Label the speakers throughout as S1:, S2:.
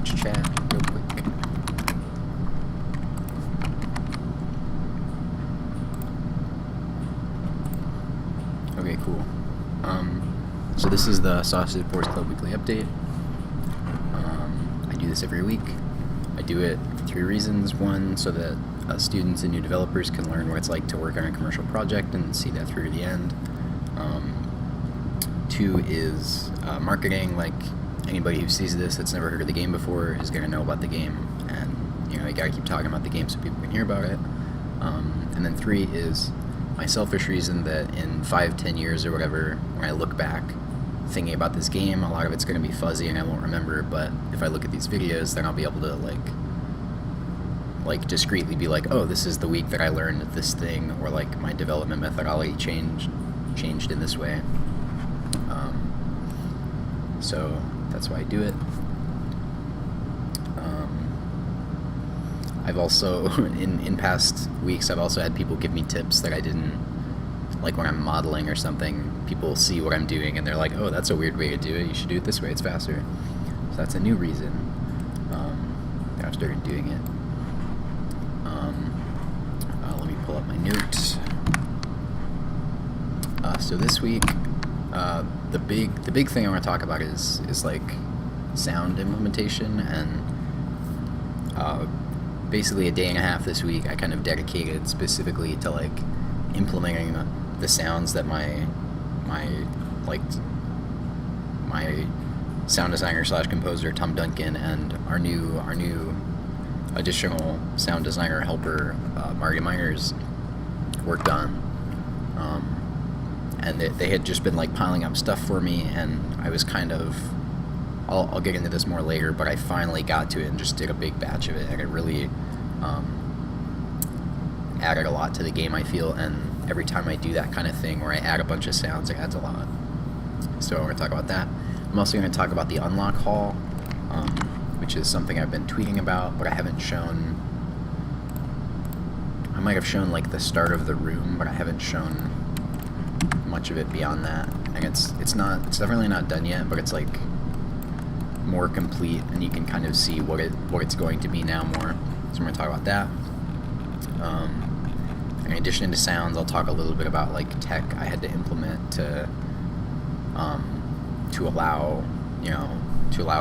S1: Twitch chat real quick. Okay, cool. So this is the Sausage Boys Club Weekly Update. I do this every week. I do it for 3 reasons. One, so that students and new developers can learn what it's like to work on a commercial project and see that through to the end. 2 is marketing. Like, anybody who sees this that's never heard of the game before is going to know about the game, and you gotta keep talking about the game so people can hear about it. And then 3 is my selfish reason that in 5-10 years or whatever, when I look back thinking about this game, a lot of it's going to be fuzzy and I won't remember, but if I look at these videos, then I'll be able to like discreetly be like, oh, this is the week that I learned this thing, or like my development methodology changed in this way. So that's why I do it. I've also, in past weeks, I've also had people give me tips that I didn't, like when I'm modeling or something, people see what I'm doing and they're like, oh, that's a weird way to do it, you should do it this way, it's faster. So that's a new reason that I've started doing it. Let me pull up my notes. So this week, the big thing I want to talk about is like sound implementation, and basically a day and a half this week I kind of dedicated specifically to like implementing the sounds that my sound designer / composer Tom Duncan and our new additional sound designer helper Marty Myers worked on. And they had just been like piling up stuff for me, and I was kind of, I'll get into this more later, but I finally got to it and just did a big batch of it, and it really added a lot to the game, I feel. And every time I do that kind of thing where I add a bunch of sounds, it adds a lot. So we're going to talk about that. I'm also going to talk about the unlock hall, which is something I've been tweeting about, but I haven't shown. I might have shown like the start of the room, but I haven't shown much of it beyond that. And it's definitely not done yet, but it's like more complete, and you can kind of see what it's going to be now more. So I'm going to talk about that. In addition to sounds, I'll talk a little bit about like tech I had to implement to allow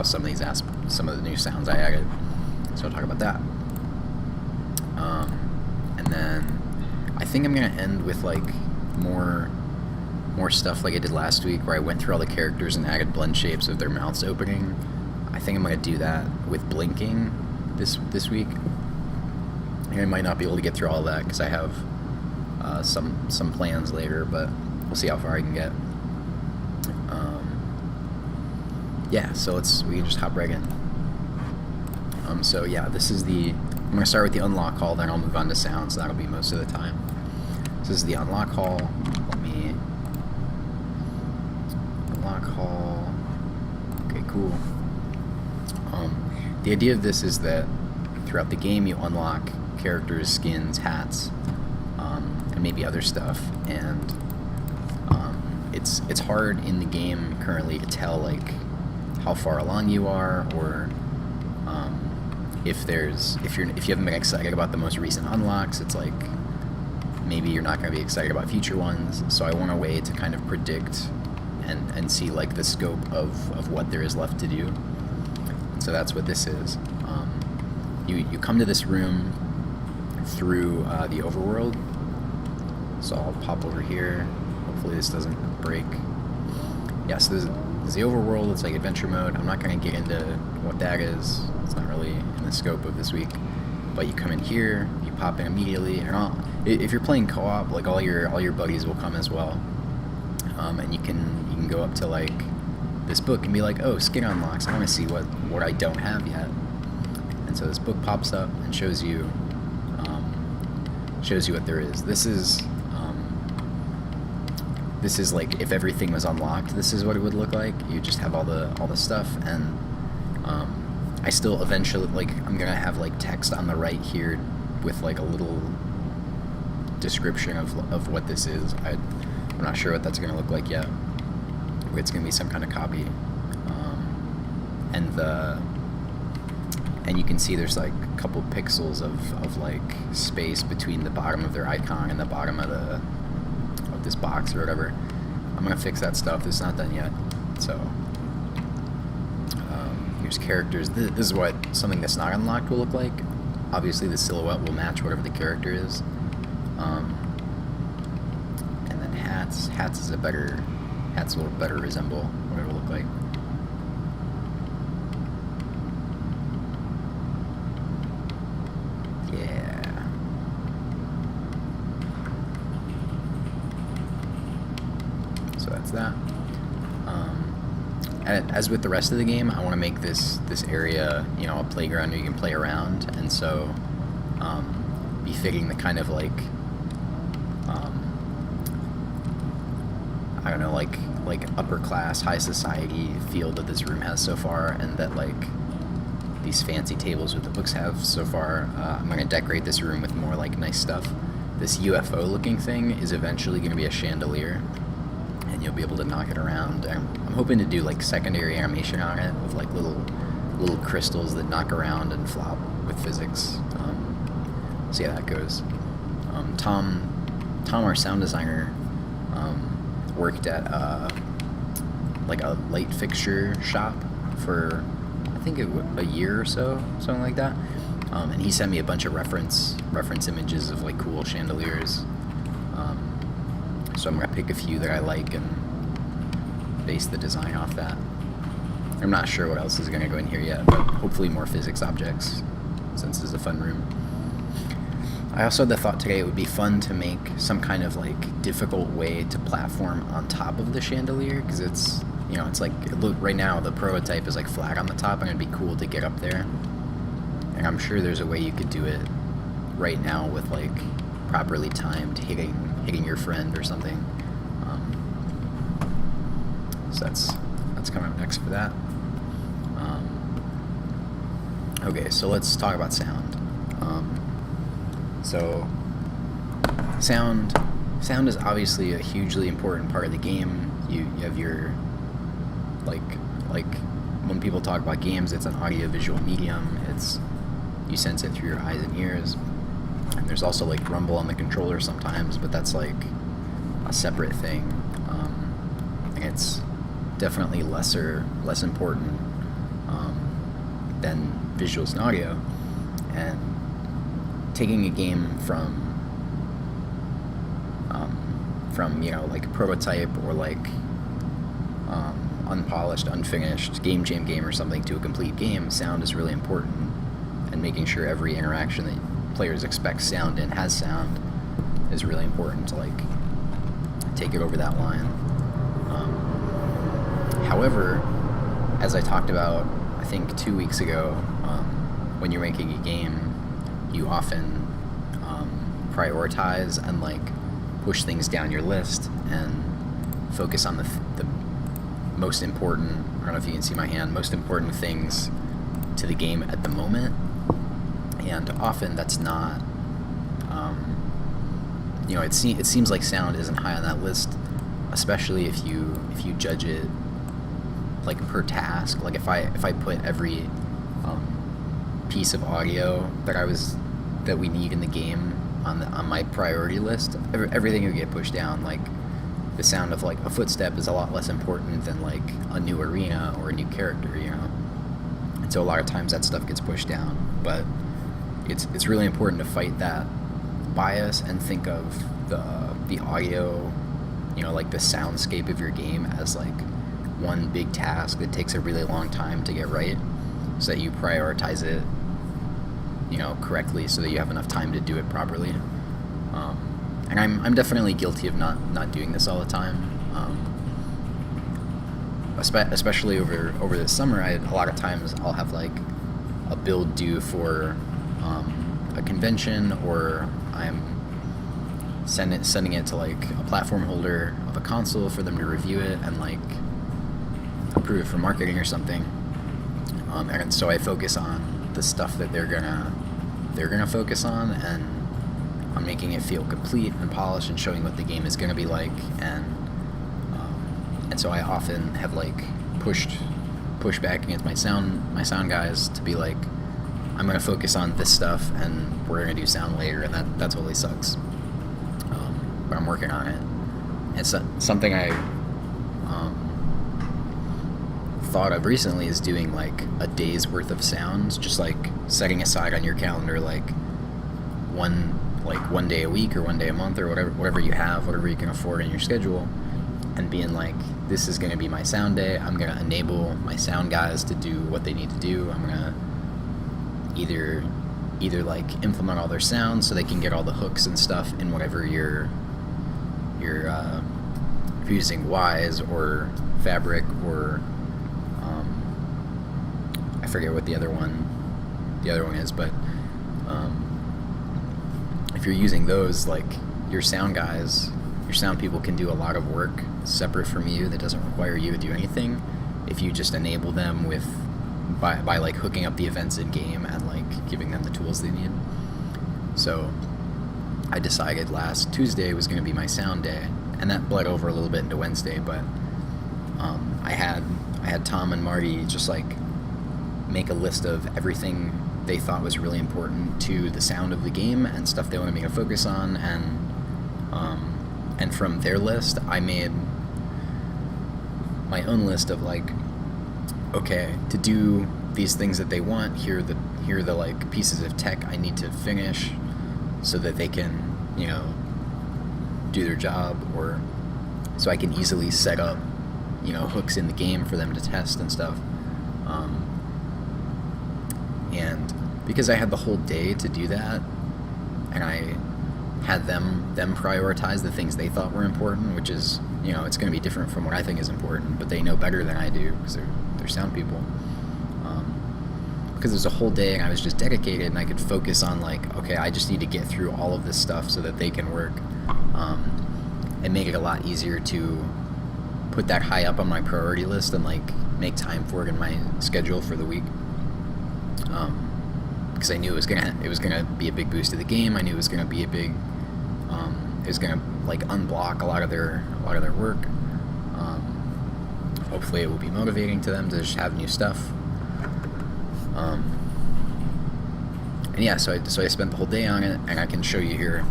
S1: some of the new sounds I added. So I'll talk about that. And then I think I'm gonna end with like more stuff like I did last week, where I went through all the characters and added blend shapes of their mouths opening. I think I'm gonna do that with blinking this week. And I might not be able to get through all of that because I have some plans later, but we'll see how far I can get. Yeah, so we can just hop right in. So yeah, I'm gonna start with the unlock hall, then I'll move on to sounds. That'll be most of the time. So this is the unlock hall. Unlock hall. Okay, cool. The idea of this is that throughout the game you unlock characters, skins, hats, and maybe other stuff, and it's hard in the game currently to tell like how far along you are, or if you haven't been excited about the most recent unlocks, it's like maybe you're not going to be excited about future ones. So I want a way to kind of predict and see like the scope of what there is left to do. So that's what this is. You come to this room through the overworld. So I'll pop over here. Hopefully this doesn't break. Yeah, so there's the overworld. It's like adventure mode. I'm not going to get into what that is. It's not really in the scope of this week. But you come in here, you pop in immediately, and if you're playing co-op, like all your buddies will come as well. And you can go up to like this book and be like, oh, skin unlocks. I want to see what I don't have yet. And so this book pops up and shows you what there is. This is like if everything was unlocked, this is what it would look like. You just have all the stuff, and I still eventually, like, I'm gonna have like text on the right here with like a little description of what this is. I'm not sure what that's gonna look like yet. It's gonna be some kind of copy, and and you can see there's like a couple pixels of like space between the bottom of their icon and the bottom of this box or whatever. I'm gonna fix that stuff. It's not done yet. So here's characters. This is what something that's not unlocked will look like. Obviously the silhouette will match whatever the character is. And then hats. Hats will better resemble what it'll look like. Yeah. So that's that. And as with the rest of the game, I want to make this area, you know, a playground where you can play around, and so befitting the kind of like I don't know, like upper class, high society feel that this room has so far, and that like these fancy tables with the books have so far. I'm going to decorate this room with more like nice stuff. This UFO looking thing is eventually going to be a chandelier, and you'll be able to knock it around. I'm hoping to do like secondary animation on it with like little crystals that knock around and flop with physics. See how that goes. Tom, our sound designer, worked at like a light fixture shop for I think a year or so, something like that. And he sent me a bunch of reference images of like cool chandeliers. So I'm gonna pick a few that I like and base the design off that. I'm not sure what else is gonna go in here yet, but hopefully more physics objects, since this is a fun room. I also had the thought today it would be fun to make some kind of like difficult way to platform on top of the chandelier, because it's, you know, it's like, look, right now the prototype is like flat on the top, and it'd be cool to get up there. And I'm sure there's a way you could do it right now with like properly timed hitting your friend or something. So that's coming up next for that. Okay, so let's talk about sound. So sound is obviously a hugely important part of the game. You have your like when people talk about games, it's an audio-visual medium. You sense it through your eyes and ears. And there's also like rumble on the controller sometimes, but that's like a separate thing. And it's definitely less important than visuals and audio. And taking a game from you know, like a prototype or like unpolished, unfinished game jam game or something to a complete game, sound is really important. And making sure every interaction that players expect sound in has sound is really important to like take it over that line. However, as I talked about, I think 2 weeks ago, when you're making a game, you often prioritize and like push things down your list and focus on the most important, I don't know if you can see my hand, most important things to the game at the moment. And often that's not, you know, it seems like sound isn't high on that list, especially if you judge it like per task. Like if I put every piece of audio that we need in the game on my priority list, everything would get pushed down. Like the sound of like a footstep is a lot less important than like a new arena or a new character, you know. And so a lot of times that stuff gets pushed down, but it's really important to fight that bias and think of the audio, you know, like the soundscape of your game as like one big task that takes a really long time to get right, so that you prioritize it, you know, correctly, so that you have enough time to do it properly. And I'm definitely guilty of not doing this all the time. Especially over the summer, a lot of times I'll have like a build due for a convention, or I'm sending it to like a platform holder of a console for them to review it and like approve it for marketing or something. And so I focus on the stuff that they're gonna focus on, and on making it feel complete and polished and showing what the game is gonna be like. And so I often have like pushed back against my sound guys to be like, I'm gonna focus on this stuff and we're gonna do sound later, and that totally sucks. But I'm working on it. It's something I thought of recently is doing like a day's worth of sounds, just like setting aside on your calendar one day a week or one day a month or whatever you have, whatever you can afford in your schedule, and being like, this is going to be my sound day. I'm going to enable my sound guys to do what they need to do. I'm going to either like implement all their sounds so they can get all the hooks and stuff in whatever you're using Wise or Fabric or I forget what the other one is, but if you're using those, like your sound guys, your sound people can do a lot of work separate from you that doesn't require you to do anything if you just enable them by like hooking up the events in game and like giving them the tools they need. So I decided last Tuesday was going to be my sound day, and that bled over a little bit into Wednesday, but I had Tom and Marty just like make a list of everything they thought was really important to the sound of the game and stuff they wanted me to focus on, and from their list I made my own list of like, okay, to do these things that they want, here are the like pieces of tech I need to finish so that they can, you know, do their job, or so I can easily set up, you know, hooks in the game for them to test and stuff. And because I had the whole day to do that, and I had them prioritize the things they thought were important, which is, you know, it's going to be different from what I think is important, but they know better than I do because they're sound people. Because it was a whole day and I was just dedicated, and I could focus on like, okay, I just need to get through all of this stuff so that they can work. It made it a lot easier to put that high up on my priority list and like make time for it in my schedule for the week. Because I knew it was gonna be a big boost to the game. I knew it was gonna be a big, it was gonna like unblock a lot of their work. Hopefully, it will be motivating to them to just have new stuff. And yeah, so I spent the whole day on it, and I can show you here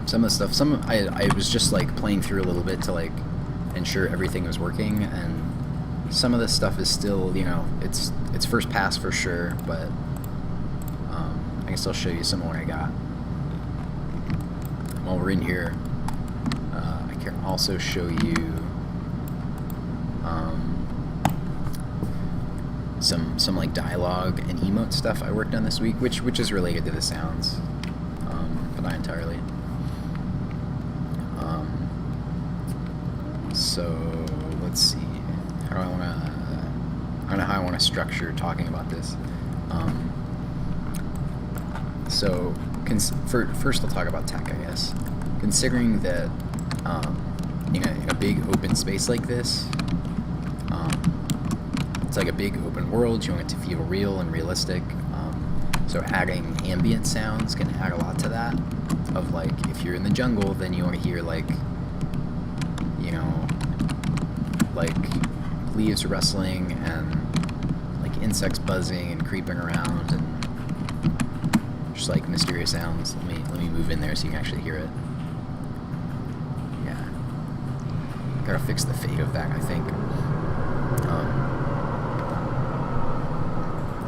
S1: some of the stuff. I was just like playing through a little bit to like ensure everything was working, and some of this stuff is still, you know, it's first pass for sure, but I can still show you some of what I got. While we're in here, I can also show you some like dialogue and emote stuff I worked on this week, which is related to the sounds, but not entirely. So let's see. I don't know how I want to structure talking about this. So first I'll talk about tech, I guess. Considering that in a big open space like this, it's like a big open world. You want it to feel real and realistic. So adding ambient sounds can add a lot to that. Of like, if you're in the jungle, then you want to hear like, you know, like leaves rustling and like insects buzzing and creeping around and just like mysterious sounds. Let me move in there so you can actually hear it. Yeah, gotta fix the fade of that, I think.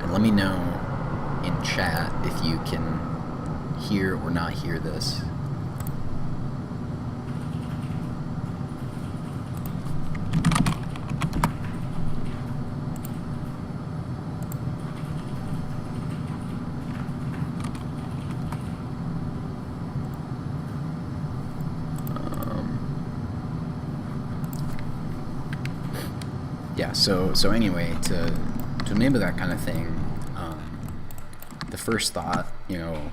S1: And let me know in chat if you can hear or not hear this. Yeah, so anyway, to enable that kind of thing, the first thought, you know,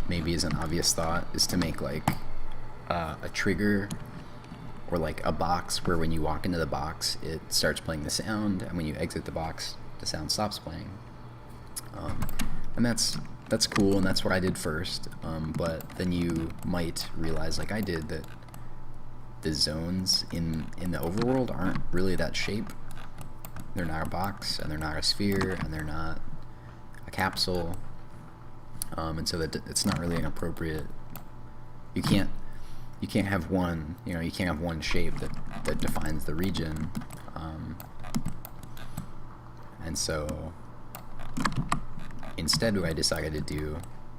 S1: maybe is an obvious thought, is to make like a trigger or like a box where when you walk into the box it starts playing the sound, and when you exit the box the sound stops playing. And that's cool, and that's what I did first, but then you might realize, like I did, that the zones in the overworld aren't really that shape. They're not a box, and they're not a sphere, and they're not, a capsule, and so that it's not really an appropriate. You can't have one, you can't have one shape that defines the region, and so instead what I decided to do,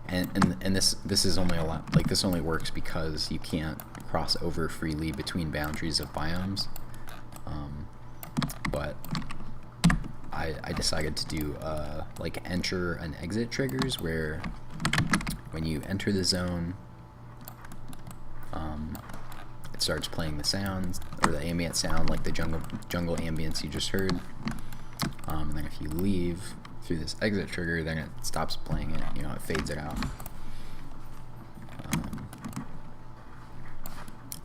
S1: and this is only a lot, like, this only works because you can't cross over freely between boundaries of biomes, but I decided to do like enter and exit triggers, where when you enter the zone, it starts playing the sounds, or the ambient sound, like the jungle ambience you just heard, and then if you leave through this exit trigger, then it stops playing it, it fades it out,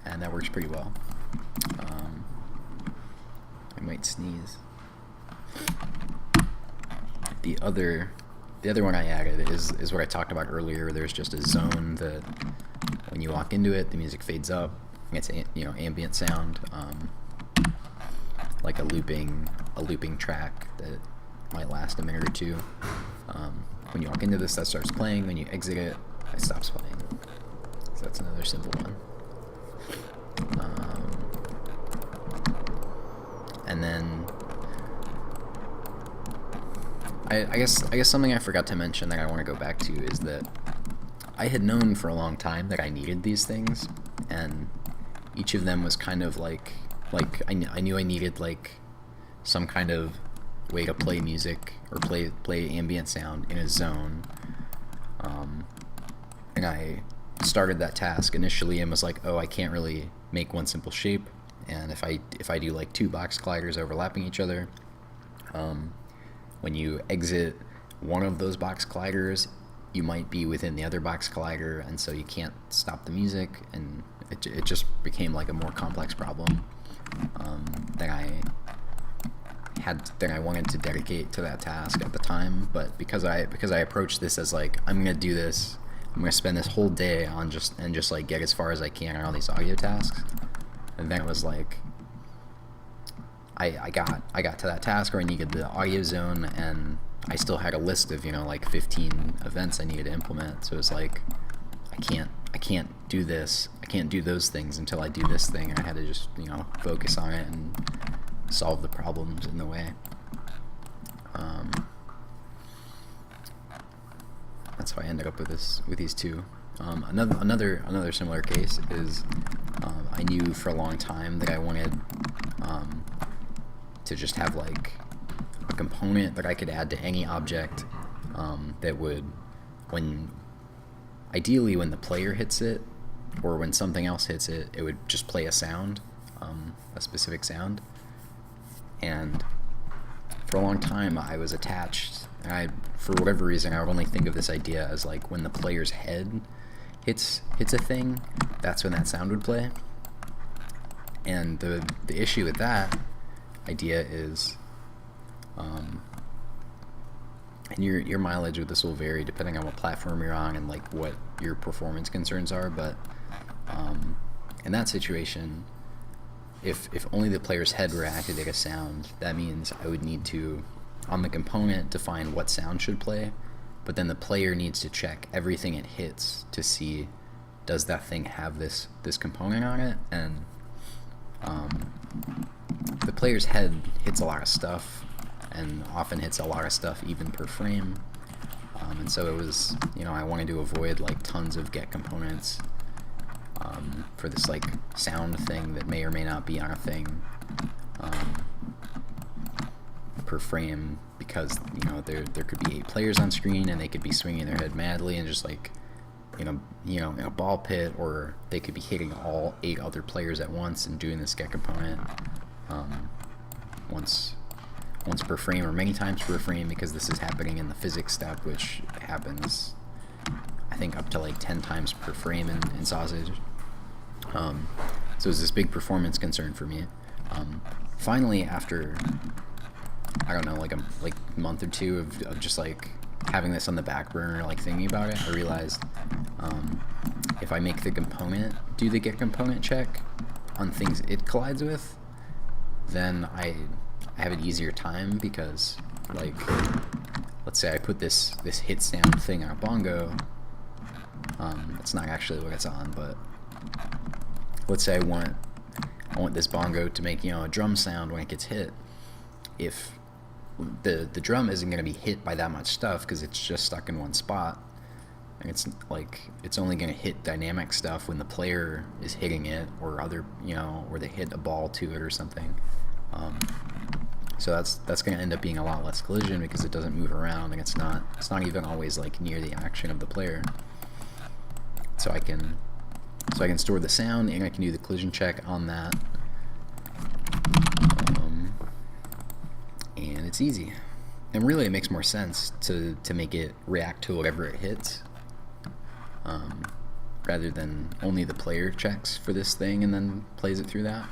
S1: and that works pretty well. I might sneeze. The other one I added is what I talked about earlier. There's just a zone that when you walk into it, the music fades up. It's ambient sound, like a looping track that might last a minute or two. When you walk into this, that starts playing. When you exit it, it stops playing. So that's another simple one. And then I guess something I forgot to mention that I want to go back to is that I had known for a long time that I needed these things, and each of them was kind of like I knew I needed like some kind of way to play music or play ambient sound in a zone, and I started that task initially and was like, oh, I can't really make one simple shape, and if I do like two box colliders overlapping each other, when you exit one of those box colliders, you might be within the other box collider, and so you can't stop the music, and it just became like a more complex problem than I wanted to dedicate to that task at the time. But because I approached this as like, I'm gonna do this, I'm gonna spend this whole day on just like get as far as I can on all these audio tasks, and then it was like I got to that task where I needed the audio zone, and I still had a list of like 15 events I needed to implement. So it's like I can't do this, I can't do those things until I do this thing, and I had to just focus on it and solve the problems in the way. That's how I ended up with these two. Another similar case is I knew for a long time that I wanted to just have like a component that I could add to any object that would, ideally when the player hits it or when something else hits it, it would just play a sound, a specific sound. And for a long time I was attached, and for whatever reason, I would only think of this idea as like when the player's head hits a thing, that's when that sound would play. And the issue with that idea is, and your mileage with this will vary depending on what platform you're on and like what your performance concerns are, but in that situation, if only the player's head reacted to a sound, that means I would need to, on the component, define what sound should play, but then the player needs to check everything it hits to see, does that thing have this component on it? And the player's head hits a lot of stuff, and often hits a lot of stuff even per frame, and so it was, I wanted to avoid like tons of get components for this like sound thing that may or may not be on a thing per frame, because there could be 8 players on screen and they could be swinging their head madly and just like in a ball pit, or they could be hitting all 8 other players at once and doing this get component once per frame or many times per frame, because this is happening in the physics step, which happens I think up to like 10 times per frame in Sausage. So it's this big performance concern for me. Finally, after I don't know, like a month or two of just like having this on the back burner, like thinking about it, I realized if I make the component do the get component check on things it collides with, then I have an easier time, because like let's say I put this hit sound thing on a bongo. That's not actually what it's on, but let's say I want this bongo to make, you know, a drum sound when it gets hit. If the drum isn't going to be hit by that much stuff because it's just stuck in one spot, and it's like it's only going to hit dynamic stuff when the player is hitting it, or other, you know, or they hit a ball to it or something. So that's going to end up being a lot less collision because it doesn't move around, and it's not even always like near the action of the player. So I can store the sound, and I can do the collision check on that. And it's easy. And really it makes more sense to make it react to whatever it hits, rather than only the player checks for this thing and then plays it through that.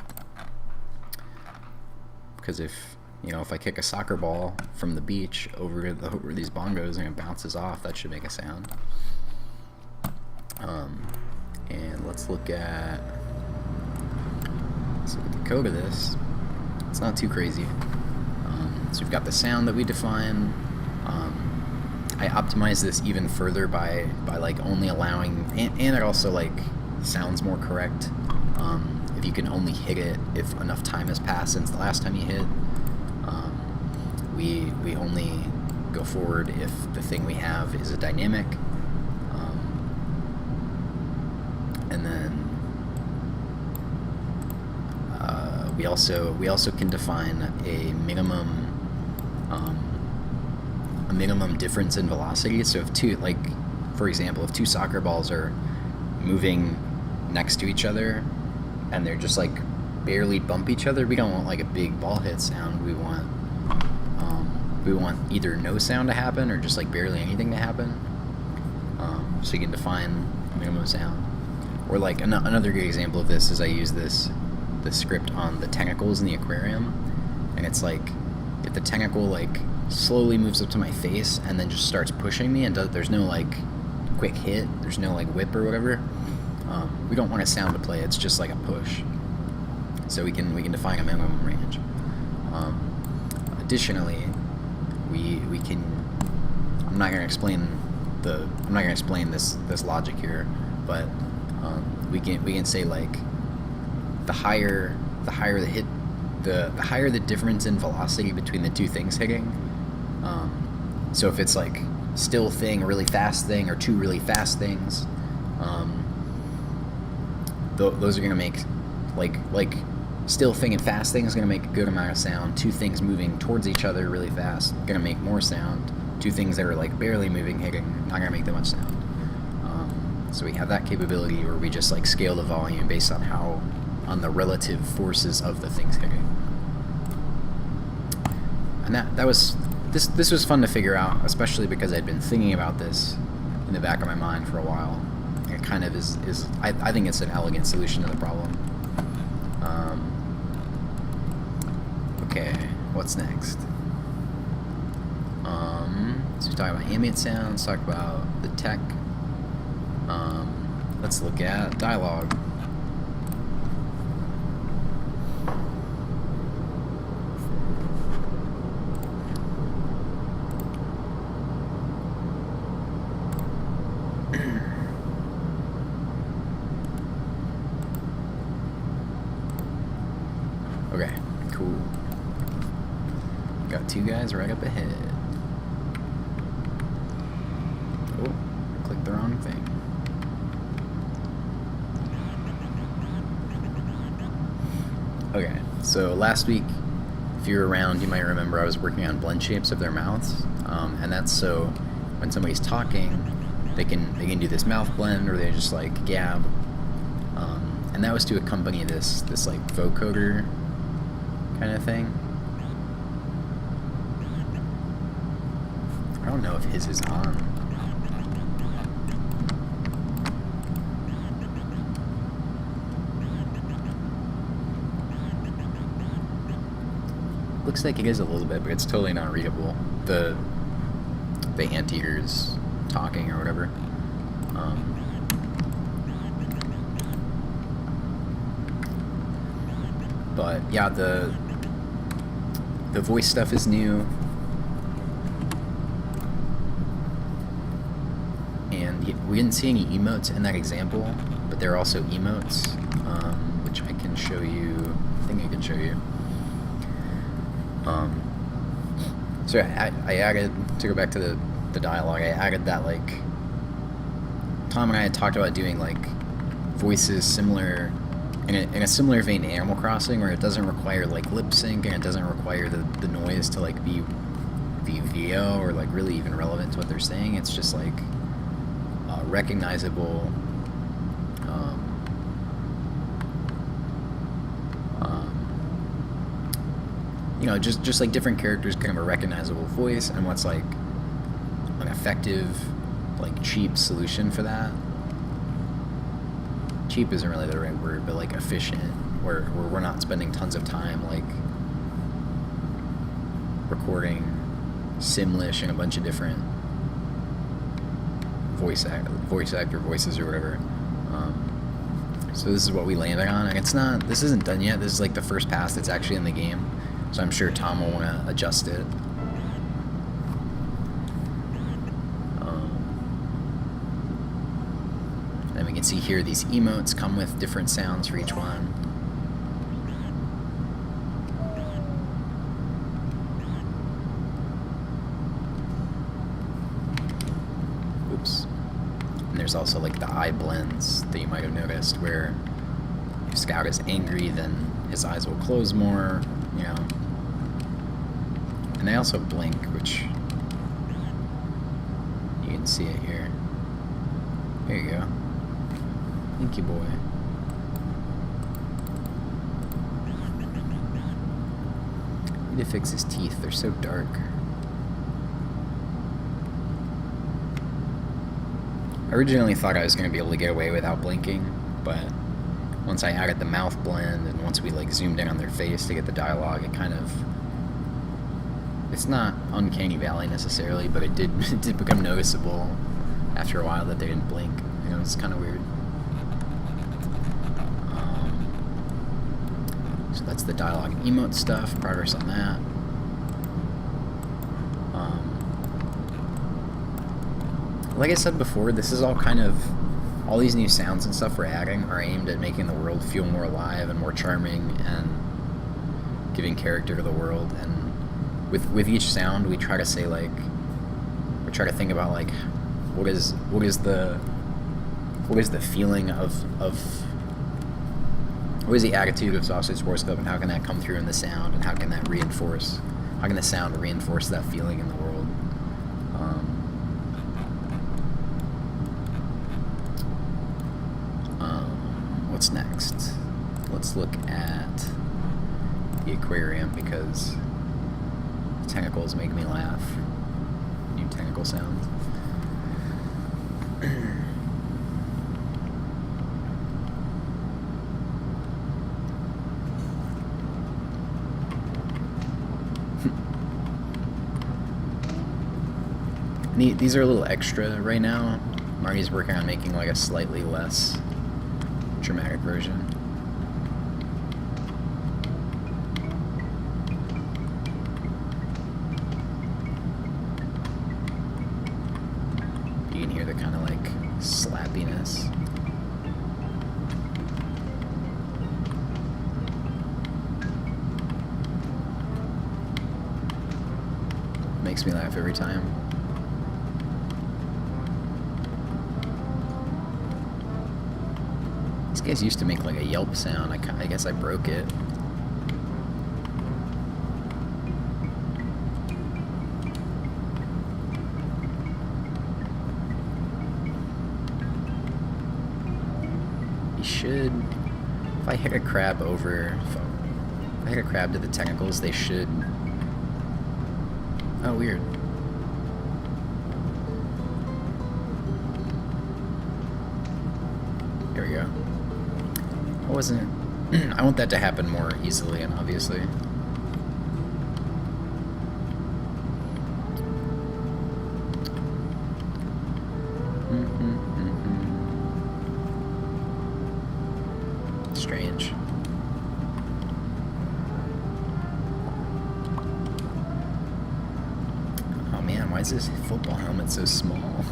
S1: Because if I kick a soccer ball from the beach over these bongos and it bounces off, that should make a sound. And let's look at the code of this. It's not too crazy. So we've got the sound that we define. I optimize this even further by like only allowing, and it also like sounds more correct if you can only hit it if enough time has passed since the last time you hit. We only go forward if the thing we have is a dynamic, and then we also can define a minimum difference in velocity. So if for example, if two soccer balls are moving next to each other and they're just like barely bump each other, we don't want like a big ball hit sound. We want either no sound to happen or just like barely anything to happen. So you can define minimum sound. Or like another good example of this is I use the script on the tentacles in the aquarium, and it's like if the tentacle like slowly moves up to my face and then just starts pushing me, and there's no like quick hit, there's no like whip or whatever, we don't want a sound to play. It's just like a push. So we can define a minimum range. Additionally, we can, I'm not gonna explain this logic here, but we can say like the higher the difference in velocity between the two things hitting. So if it's like still thing, really fast thing, or two really fast things, those are gonna make like still thing and fast thing is gonna make a good amount of sound. Two things moving towards each other really fast gonna make more sound. Two things that are like barely moving hitting not gonna make that much sound. So we have that capability where we just like scale the volume based on the relative forces of the things hitting. And that was this was fun to figure out, especially because I'd been thinking about this in the back of my mind for a while. It kind of is I think it's an elegant solution to the problem. Okay, what's next? So we talk about ambient sounds, talk about the tech. Let's look at dialogue. Okay, cool. Got two guys right up ahead. Oh, clicked the wrong thing. Okay, so last week, if you were around, you might remember I was working on blend shapes of their mouths, and that's so when somebody's talking, they can do this mouth blend, or they just like gab, and that was to accompany this like vocoder kind of thing. I don't know if his is on. Looks like it is a little bit, but it's totally not readable. The anteater's talking or whatever. But yeah, the voice stuff is new. we didn't see any emotes in that example, but there are also emotes, which I can show you. I think I can show you. So I added, to go back to the dialogue, I added that, like, Tom and I had talked about doing, like, voices similar, in a similar vein to Animal Crossing, where it doesn't require, like, lip sync, and it doesn't require the noise to, like, be VO or, like, really even relevant to what they're saying. It's just, like, recognizable, you know, just like different characters, kind of a recognizable voice, and what's like an effective, like, cheap solution for that. Cheap isn't really the right word, but like efficient, where we're not spending tons of time like recording Simlish and a bunch of different voice actor voices or whatever. So this is what we landed on, and this isn't done yet. This is like the first pass that's actually in the game, so I'm sure Tom will want to adjust it. And we can see here these emotes come with different sounds for each one. Oops. And there's also like the eye blends that you might have noticed, where if Scout is angry, then his eyes will close more, you know. And they also blink, which you can see it here. There you go. Thank you, boy. Need to fix his teeth, they're so dark. I originally thought I was going to be able to get away without blinking, but once I added the mouth blend and once we like zoomed in on their face to get the dialogue, it kind of, it's not uncanny valley necessarily, but it did become noticeable after a while that they didn't blink. You know, it's kind of weird. So that's the dialogue and emote stuff, progress on that. Like I said before, this is all kind of, all these new sounds and stuff we're adding are aimed at making the world feel more alive and more charming and giving character to the world. And with each sound, we try to say, like, we try to think about, like, what is the feeling of what is the attitude of Sausage Sports Club, and how can that come through in the sound, and how can the sound reinforce that feeling in the world. What's next? Let's look at the aquarium, because tentacles make me laugh. New tentacle sounds. These are a little extra right now. Marty's working on making like a slightly less dramatic version. You can hear the kind of like slappiness. Makes me laugh every time. These guys used to make like a yelp sound. I guess I broke it. You should, if I hit a crab over, if I hit a crab to the tentacles, they should, oh weird. There we go. I want that to happen more easily and obviously. Strange. Oh man, why is this football helmet so small?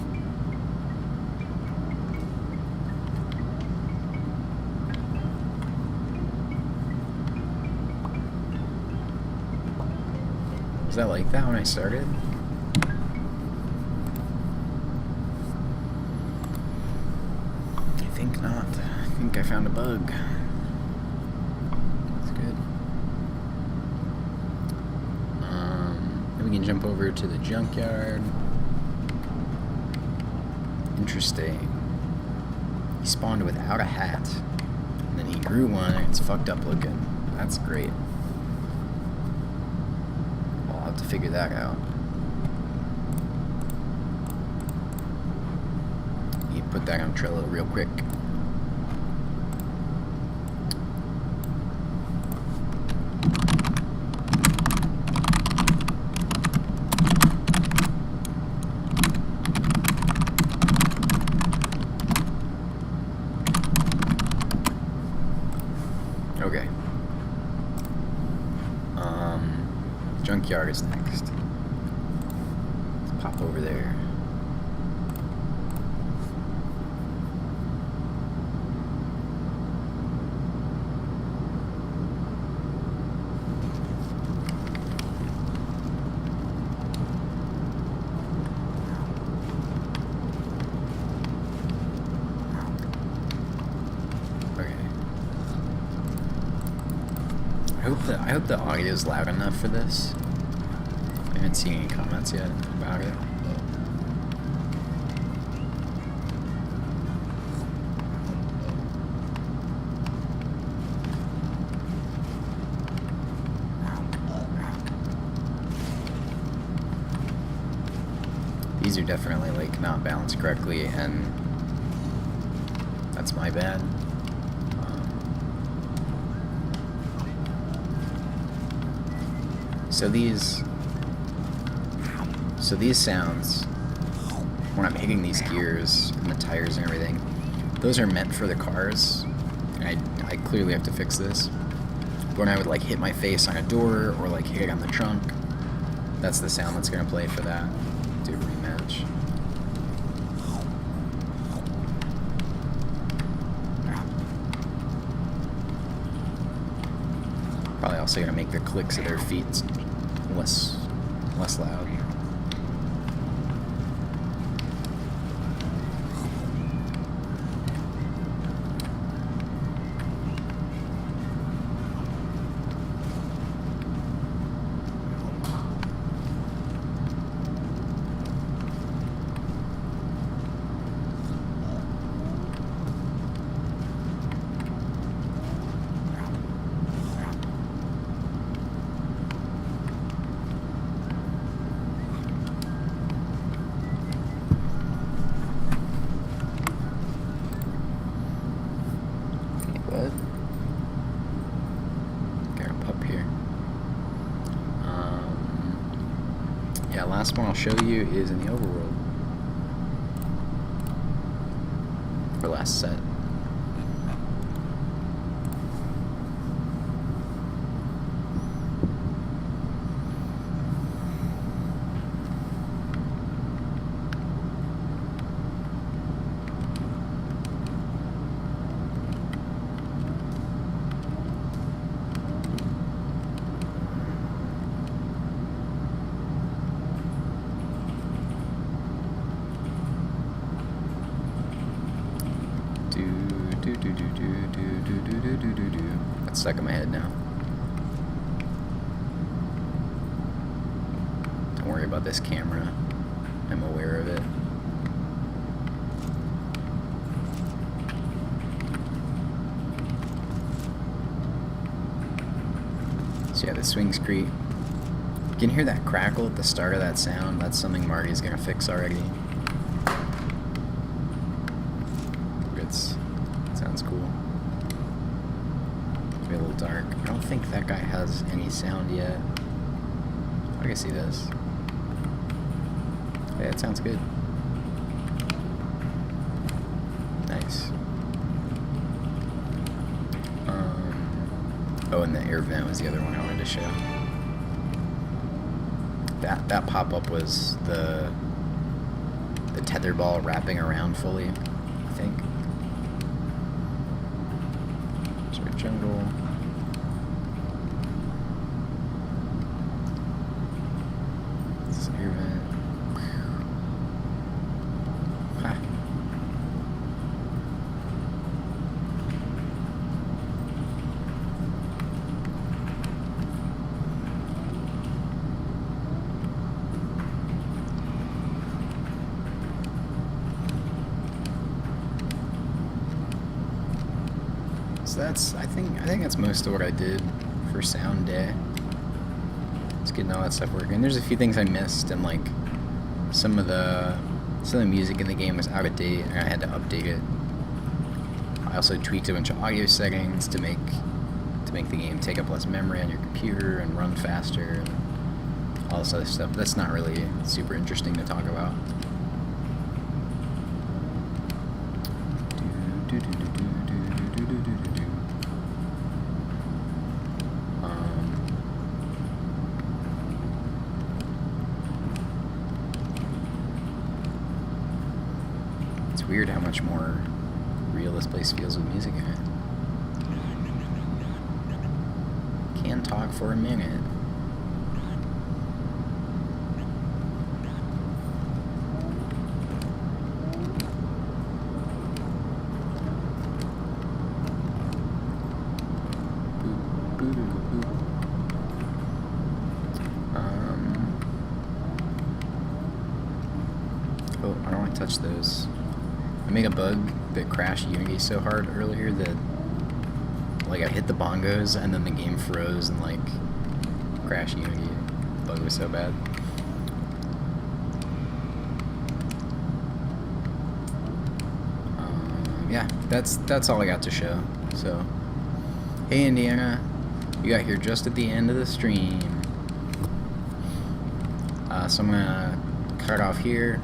S1: Was that like that when I started? I think not. I think I found a bug. That's good. Then we can jump over to the junkyard. Interesting. He spawned without a hat. And then he grew one and it's fucked up looking. That's great. I'll have to figure that out. You put that on Trello real quick. Okay. Junkyard is next. Let's pop over there. I hope the audio is loud enough for this. I haven't seen any comments yet about it. These are definitely like not balanced correctly, and that's my bad. So these sounds, when I'm hitting these gears and the tires and everything, those are meant for the cars. And I clearly have to fix this. But when I would like hit my face on a door or like hit on the trunk, that's the sound that's gonna play for that. Do a rematch. Probably also gonna make the clicks of their feet less loud. Last one I'll show you is in the overworld. Or last set. That's stuck in my head now. Don't worry about this camera. I'm aware of it. So yeah, the swing screet. You can hear that crackle at the start of that sound. That's something Marty's gonna fix already. Sounds cool. Maybe a little dark. I don't think that guy has any sound yet. I guess he does. Yeah, it sounds good. Nice. Oh, and the air vent was the other one I wanted to show. That pop-up was the tether ball wrapping around fully, I think. Jungle. This is air vent. Ha. So that's, I think that's most of what I did for sound day. Just getting all that stuff working. There's a few things I missed, and like some of the music in the game was out of date, and I had to update it. I also tweaked a bunch of audio settings to make the game take up less memory on your computer and run faster, and all this other stuff. That's not really super interesting to talk about. It's weird how much more real this place feels with music in it. Can talk for a minute. Oh, I don't want to touch those. I made a bug that crashed Unity so hard earlier that like I hit the bongos and then the game froze and like crashed Unity. The bug was so bad. Yeah, that's all I got to show. So, hey Indiana, you got here just at the end of the stream. So I'm gonna cut off here.